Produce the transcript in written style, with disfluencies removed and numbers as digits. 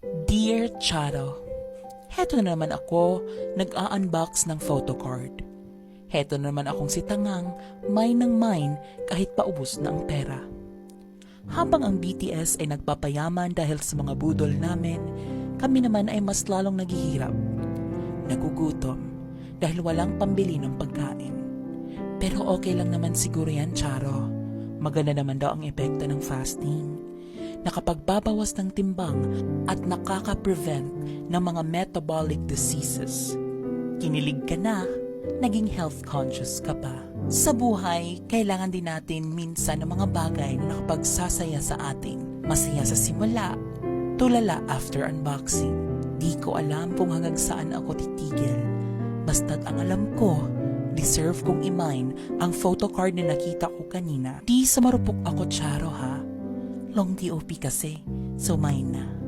Dear Charo, heto na naman ako nag-a-unbox ng photocard. Heto na naman akong si Tangang, mine ng mine kahit paubos na ang pera. Habang ang BTS ay nagpapayaman dahil sa mga budol namin, kami naman ay mas lalong naghihirap. Nagugutom dahil walang pambili ng pagkain. Pero okay lang naman siguro yan, Charo. Maganda naman daw ang epekto ng fasting. Nakapagbabawas ng timbang at nakaka-prevent ng mga metabolic diseases. Kinilig ka na, naging health conscious ka pa. Sa buhay, kailangan din natin minsan ng mga bagay na nakapagsasaya sa atin. Masaya sa simula, tulala after unboxing. Di ko alam kung hanggang saan ako titigil. Basta't ang alam ko, deserve kong i-mine ang photocard na nakita ko kanina. Di sa marupok ako, Charo, ha? Long TOP kasi, so mine na.